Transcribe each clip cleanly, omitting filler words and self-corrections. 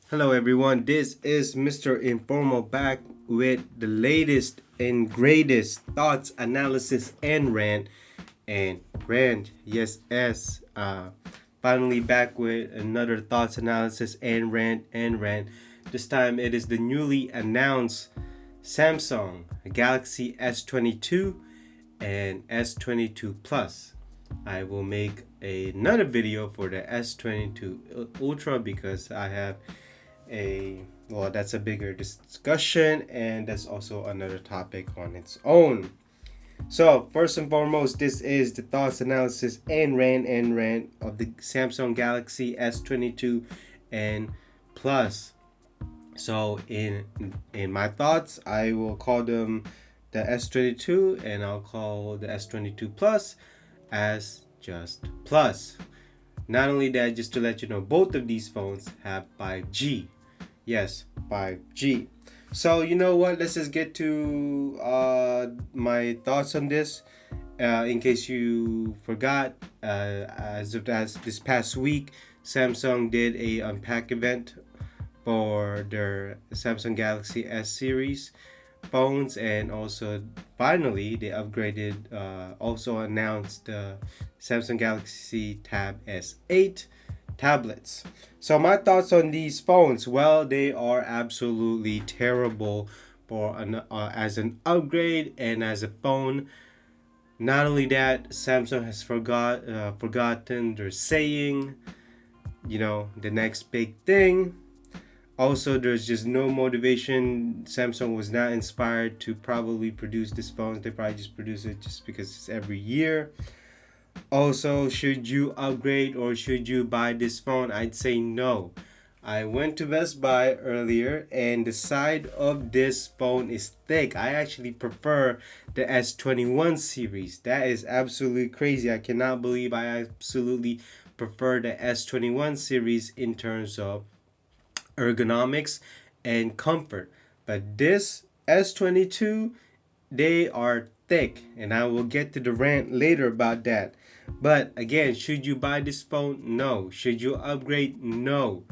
Hello, everyone. This is Mr. Informal back with the latest and greatest thoughts, analysis, and rant. And rant, yes, S. Finally back with another thoughts, analysis, and rant. This time it is the newly announced Samsung Galaxy S22 and S22 Plus. I will make another video for the S22 Ultra because I have that's a bigger discussion, and that's also another topic on its own. So first and foremost, this is the thoughts, analysis, and rant of the Samsung Galaxy S22 and Plus. So in my thoughts, I will call them the S22, and I'll call the S22 Plus as just Plus. Not only that, just to let you know, both of these phones have 5G. Yes, 5G. So you know what? Let's just get to my thoughts on this. In case you forgot, as this past week, Samsung did a unpack event for their Samsung Galaxy S series phones, and also finally they upgraded. Also announced the Samsung Galaxy Tab S8 tablets. So my thoughts on these phones, well, they are absolutely terrible for as an upgrade and as a phone. Not only that, Samsung has forgotten their saying, the next big thing. Also, there's just no motivation. Samsung was not inspired to probably produce this phone. They probably just produce it just because it's every year. Also, should you upgrade or should you buy this phone? I'd say no. I went to Best Buy earlier, and the side of this phone is thick. I actually prefer the S21 series. That is absolutely crazy. I cannot believe I absolutely prefer the S21 series in terms of ergonomics and comfort. But this S22, they are thick, and I will get to the rant later about that. But again, should you buy this phone? No. Should you upgrade? No.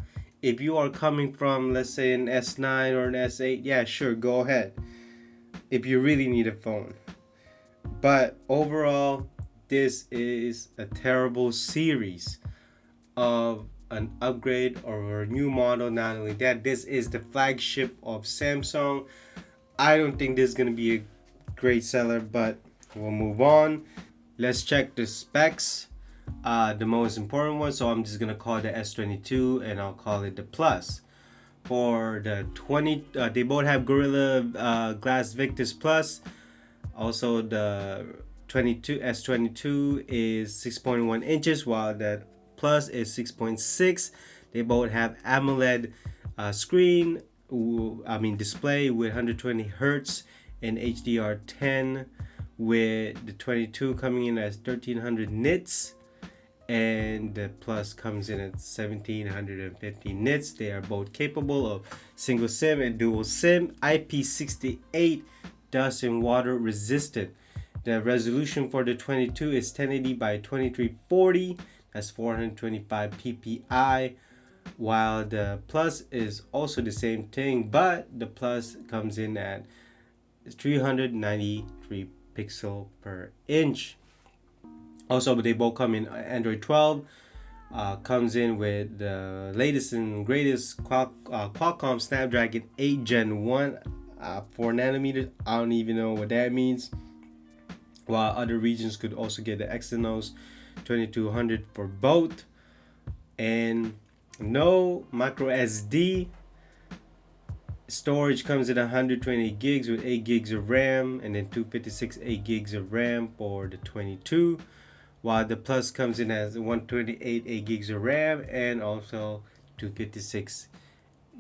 If you are coming from, let's say, an S9 or an S8, yeah, sure, go ahead. If you really need a phone. But overall, this is a terrible series of an upgrade or a new model. Not only that, this is the flagship of Samsung. I don't think this is going to be a great seller, but we'll move on. Let's check the specs, the most important one. So I'm just gonna call the S22, and I'll call it the Plus. For the 20, they both have Gorilla Glass Victus Plus. Also, the 22 S22 is 6.1 inches, while the Plus is 6.6. They both have AMOLED display with 120 hertz and HDR10, with the 22 coming in as 1300 nits, and the Plus comes in at 1750 nits. They are both capable of single SIM and dual SIM, IP68 dust and water resistant. The resolution for the 22 is 1080 by 2340, that's 425 ppi, while the Plus is also the same thing, but the Plus comes in at 393 pixel per inch. Also, they both come in Android 12. Comes in with the latest and greatest Qualcomm Snapdragon 8 Gen 1, 4 nanometers. I don't even know what that means. While other regions could also get the Exynos 2200 for both. And no micro SD. Storage comes in 120 gigs with 8 gigs of RAM, and then 256 8 gigs of RAM for the 22, while the Plus comes in as 128 8 gigs of RAM and also 256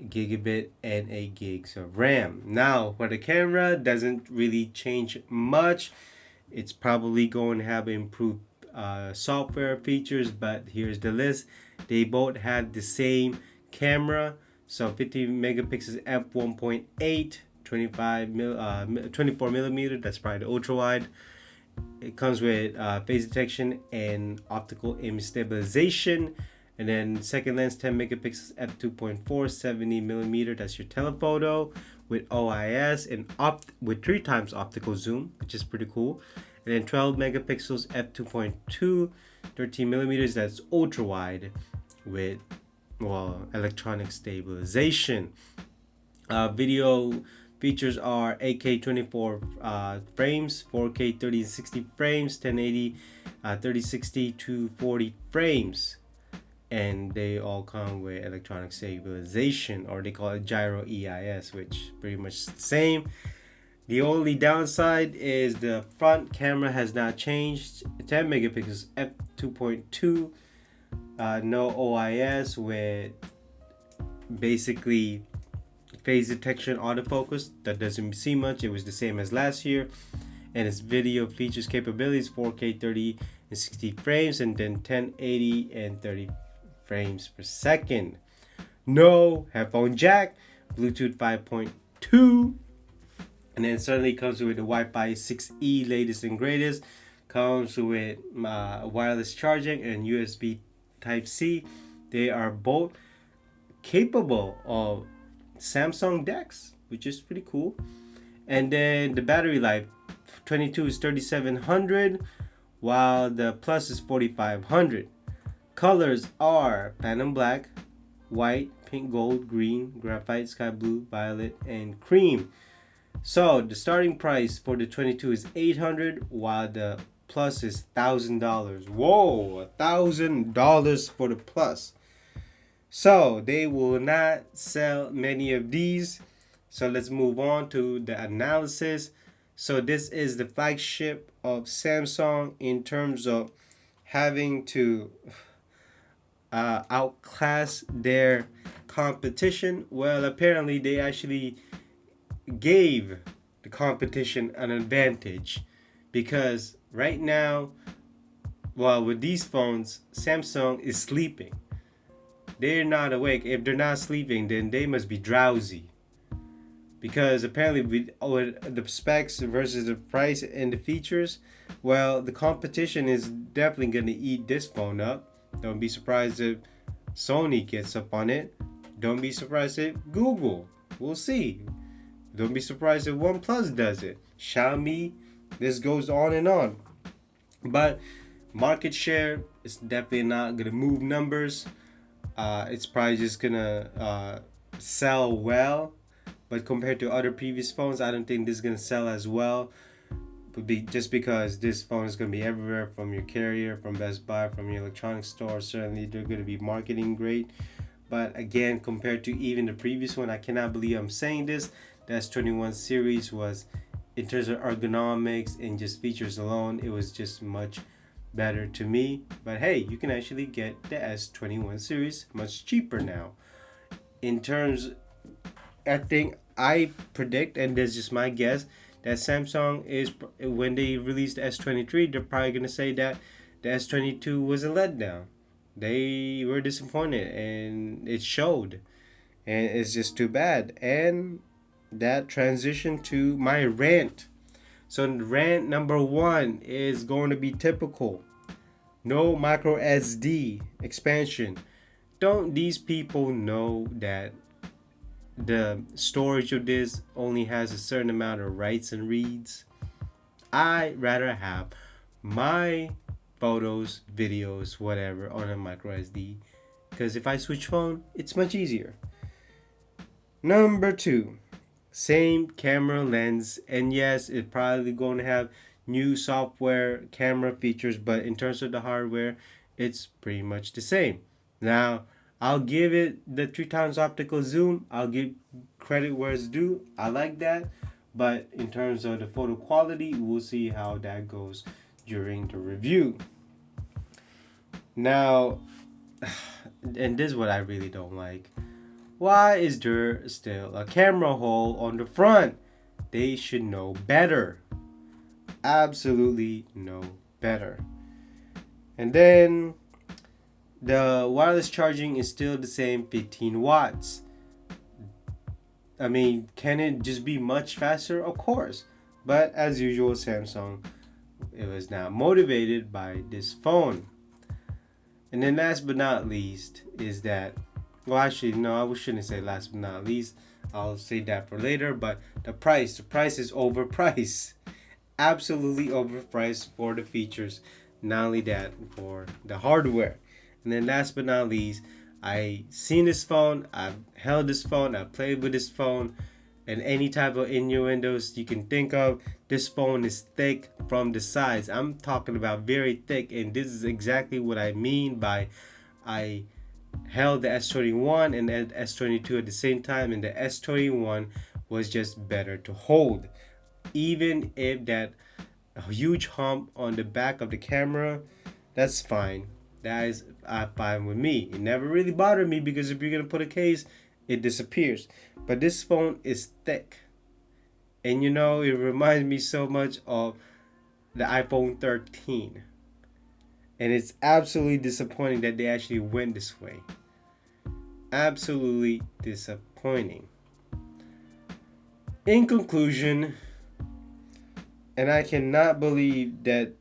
gigabit and 8 gigs of RAM. Now, for the camera, doesn't really change much. It's probably going to have improved software features, but here's the list. They both have the same camera. So 50 megapixels f1.8, 24 millimeter, that's probably the ultra wide. It comes with face detection and optical image stabilization, And then second lens, 10 megapixels f2.4, 70 millimeter. That's your telephoto with OIS and with 3 times optical zoom, which is pretty cool. And then 12 megapixels f2.2, 13 millimeters. That's ultra wide with electronic stabilization. Video features are 8K 24 frames, 4K 30 and 60 frames, 1080 3060 to 40 frames, and they all come with electronic stabilization, or they call it gyro EIS, which pretty much the same. The only downside is the front camera has not changed. 10 megapixels f2.2, no OIS with basically phase detection autofocus. That doesn't see much. It was the same as last year. And its video features capabilities 4K 30 and 60 frames, and then 1080 and 30 frames per second. No headphone jack, Bluetooth 5.2, and then certainly comes with the Wi-Fi 6E latest and greatest. Comes with wireless charging and USB Type-C. They are both capable of Samsung DeX, which is pretty cool. And then the battery life, 22 is 3700, while the Plus is 4500. Colors are Phantom Black, white, pink, gold, green, graphite, sky blue, violet, and cream. So the starting price for the 22 is $800, while the Plus is $1,000. Whoa, $1,000 for the Plus. So they will not sell many of these. So let's move on to the analysis. So this is the flagship of Samsung in terms of having to outclass their competition. Well, apparently they actually gave the competition an advantage, because right now, with these phones, Samsung is sleeping. They're not awake. If they're not sleeping, then they must be drowsy. Because apparently with the specs versus the price and the features, the competition is definitely going to eat this phone up. Don't be surprised if Sony gets up on it. Don't be surprised if Google. We'll see. Don't be surprised if OnePlus does it. Xiaomi. This goes on and on. But market share is definitely not going to move numbers. It's probably just going to sell well. But compared to other previous phones, I don't think this is going to sell as well. Just because this phone is going to be everywhere, from your carrier, from Best Buy, from your electronics store. Certainly, they're going to be marketing great. But again, compared to even the previous one, I cannot believe I'm saying this. The S21 series was, in terms of ergonomics and just features alone, it was just much better to me. But hey, you can actually get the S21 series much cheaper now. In terms, I predict, and this is just my guess, that Samsung is, when they release the S23, they're probably going to say that the S22 was a letdown. They were disappointed, and it showed. And it's just too bad. And that transition to my rant. So rant number 1 is going to be typical. No micro SD expansion. Don't these people know that the storage of this only has a certain amount of writes and reads? I rather have my photos, videos, whatever on a micro SD, because if I switch phone, it's much easier. Number 2, same camera lens, and yes, it's probably going to have new software camera features, but in terms of the hardware, it's pretty much the same. Now, I'll give it the 3 times optical zoom. I'll give credit where it's due. I like that. But in terms of the photo quality, we'll see how that goes during the review. Now, and this is what I really don't like. Why is there still a camera hole on the front? They should know better. Absolutely know better. And then the wireless charging is still the same, 15 watts. I mean, can it just be much faster? Of course. But as usual, Samsung, it was not motivated by this phone. And then last but not least is that, well, actually, no, I shouldn't say last but not least. I'll say that for later. But the price is overpriced. Absolutely overpriced for the features. Not only that, for the hardware. And then last but not least, I seen this phone, I've held this phone, I've played with this phone, and any type of innuendos you can think of. This phone is thick from the sides. I'm talking about very thick, and this is exactly what I mean by I held the S21 and the S22 at the same time, and the S21 was just better to hold. Even if that huge hump on the back of the camera, that's fine. That is fine with me. It never really bothered me because if you're gonna put a case, it disappears. But this phone is thick, and you know it reminds me so much of the iPhone 13, and it's absolutely disappointing that they actually went this way. Absolutely disappointing. In conclusion, and I cannot believe that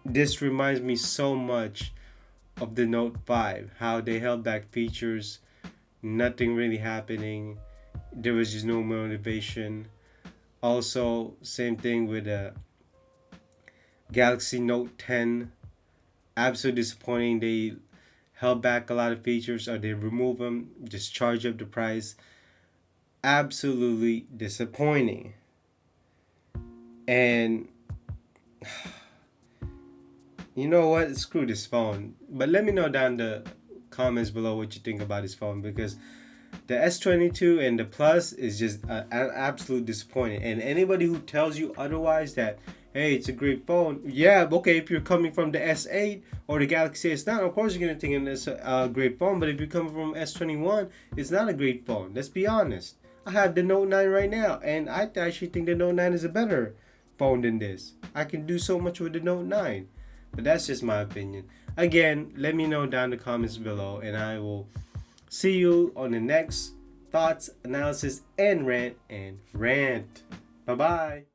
this reminds me so much of the Note 5, how they held back features, nothing really happening, there was just no motivation. Also, same thing with the Galaxy Note 10, absolutely disappointing. They held back a lot of features, or they remove them, just charge up the price. Absolutely disappointing. And you know what? Screw this phone. But let me know down in the comments below what you think about this phone, because the S22 and the Plus is just an absolute disappointment. And anybody who tells you otherwise, that hey, it's a great phone, yeah, okay, if you're coming from the S8 or the Galaxy S9, of course you're gonna think it's a great phone. But if you're coming from S21, it's not a great phone. Let's be honest. I have the Note 9 right now, and I actually think the Note 9 is a better phone than this. I can do so much with the Note 9. But that's just my opinion. Again, let me know down in the comments below, and I will see you on the next thoughts, analysis, and rant. Bye bye.